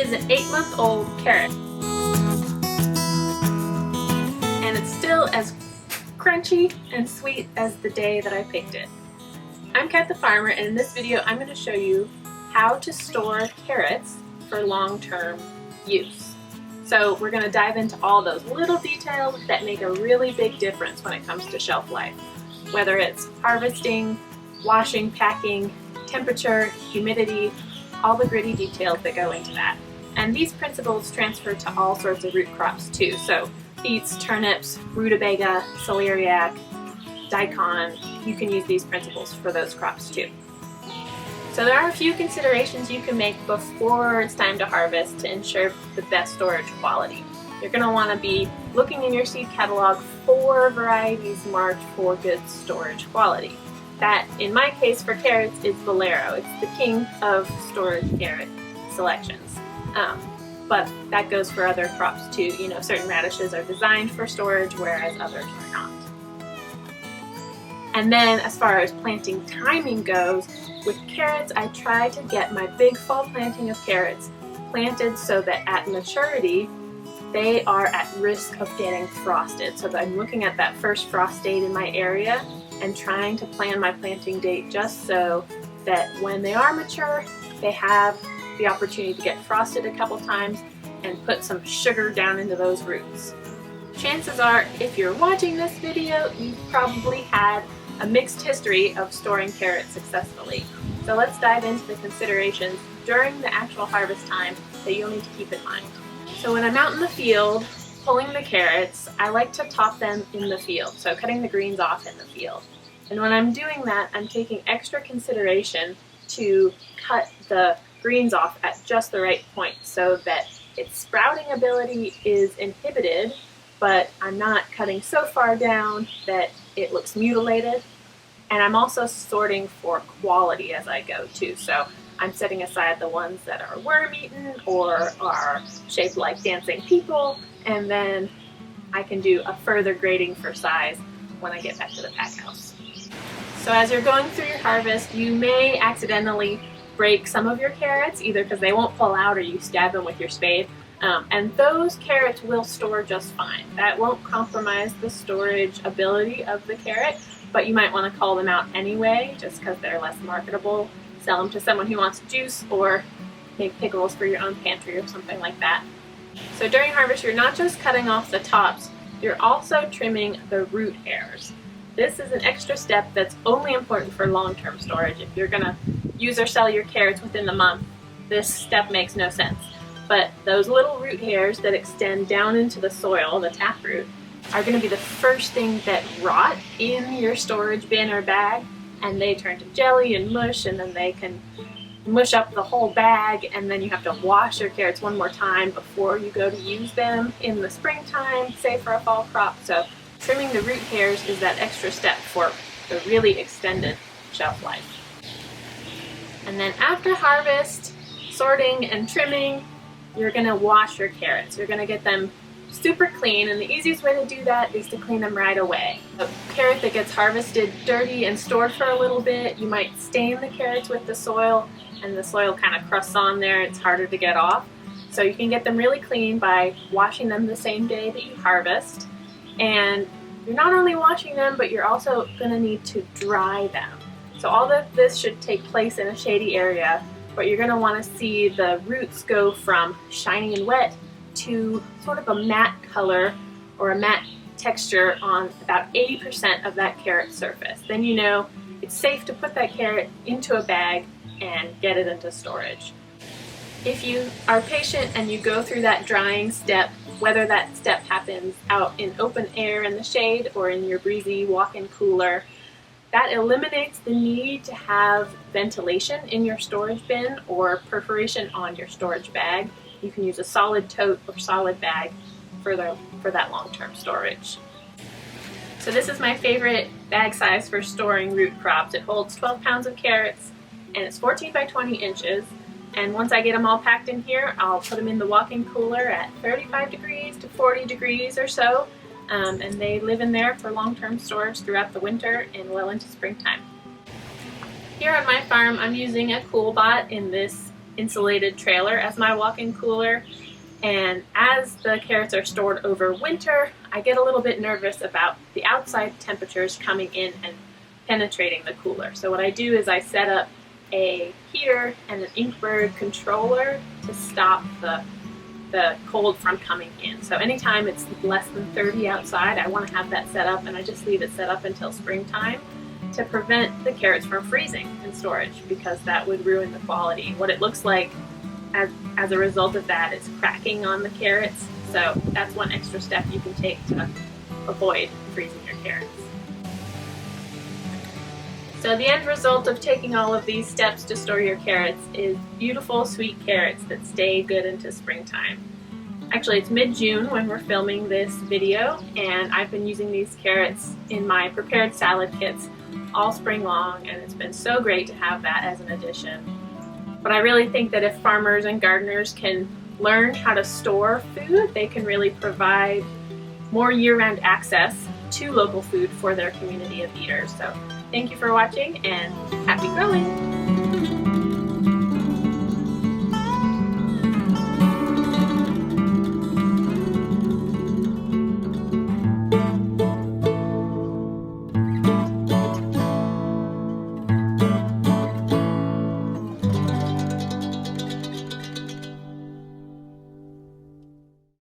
is an 8-month-old carrot, and it's still as crunchy and sweet as the day that I picked it. I'm Kat the farmer, and in this video I'm going to show you how to store carrots for long-term use. So we're going to dive into all those little details that make a really big difference when it comes to shelf life. Whether it's harvesting, washing, packing, temperature, humidity, all the gritty details that go into that. And these principles transfer to all sorts of root crops too. So beets, turnips, rutabaga, celeriac, daikon, you can use these principles for those crops too. So there are a few considerations you can make before it's time to harvest to ensure the best storage quality. You're going to want to be looking in your seed catalog for varieties marked for good storage quality. That, in my case for carrots, is Valero. It's the king of storage carrot selections. But that goes for other crops too. You know, certain radishes are designed for storage, whereas others are not. And then as far as planting timing goes, with carrots, I try to get my big fall planting of carrots planted so that at maturity, they are at risk of getting frosted. So that I'm looking at that first frost date in my area and trying to plan my planting date just so that when they are mature, they have the opportunity to get frosted a couple times and put some sugar down into those roots. Chances are, if you're watching this video, you've probably had a mixed history of storing carrots successfully. So let's dive into the considerations during the actual harvest time that you'll need to keep in mind. So when I'm out in the field pulling the carrots, I like to top them in the field, so cutting the greens off in the field. And when I'm doing that, I'm taking extra consideration to cut the greens off at just the right point so that its sprouting ability is inhibited, but I'm not cutting so far down that it looks mutilated. And I'm also sorting for quality as I go too. So I'm setting aside the ones that are worm-eaten or are shaped like dancing people, and then I can do a further grading for size when I get back to the pack house. So as you're going through your harvest, you may accidentally break some of your carrots, either because they won't pull out or you stab them with your spade. And those carrots will store just fine. That won't compromise the storage ability of the carrot, but you might want to cull them out anyway, just because they're less marketable. Sell them to someone who wants juice, or make pickles for your own pantry or something like that. So during harvest, you're not just cutting off the tops, you're also trimming the root hairs. This is an extra step that's only important for long-term storage. If you're going to use or sell your carrots within the month, this step makes no sense. But those little root hairs that extend down into the soil, the taproot, are going to be the first thing that rot in your storage bin or bag, and they turn to jelly and mush, and then they can mush up the whole bag, and then you have to wash your carrots one more time before you go to use them in the springtime, say for a fall crop. So trimming the root hairs is that extra step for the really extended shelf life. And then after harvest, sorting and trimming, you're going to wash your carrots. You're going to get them super clean, and the easiest way to do that is to clean them right away. A carrot that gets harvested dirty and stored for a little bit, you might stain the carrots with the soil, and the soil kind of crusts on there. It's harder to get off. So you can get them really clean by washing them the same day that you harvest. And you're not only washing them, but you're also going to need to dry them. So all of this should take place in a shady area, but you're going to want to see the roots go from shiny and wet to sort of a matte color or a matte texture on about 80% of that carrot surface. Then you know it's safe to put that carrot into a bag and get it into storage. If you are patient and you go through that drying step, whether that step happens out in open air in the shade or in your breezy walk-in cooler, that eliminates the need to have ventilation in your storage bin or perforation on your storage bag. You can use a solid tote or solid bag for that long-term storage. So this is my favorite bag size for storing root crops. It holds 12 pounds of carrots, and it's 14 by 20 inches. And once I get them all packed in here, I'll put them in the walk-in cooler at 35 degrees to 40 degrees or so. And they live in there for long-term storage throughout the winter and well into springtime. Here on my farm, I'm using a CoolBot in this insulated trailer as my walk-in cooler. And as the carrots are stored over winter, I get a little bit nervous about the outside temperatures coming in and penetrating the cooler. So what I do is I set up a heater and an Inkbird controller to stop the cold from coming in. So anytime it's less than 30 outside, I want to have that set up, and I just leave it set up until springtime to prevent the carrots from freezing in storage, because that would ruin the quality. What it looks like as a result of that is cracking on the carrots. So that's one extra step you can take to avoid freezing your carrots. So the end result of taking all of these steps to store your carrots is beautiful, sweet carrots that stay good into springtime. Actually, it's mid-June when we're filming this video, and I've been using these carrots in my prepared salad kits all spring long, and it's been so great to have that as an addition. But I really think that if farmers and gardeners can learn how to store food, they can really provide more year-round access to local food for their community of eaters. So thank you for watching, and happy growing!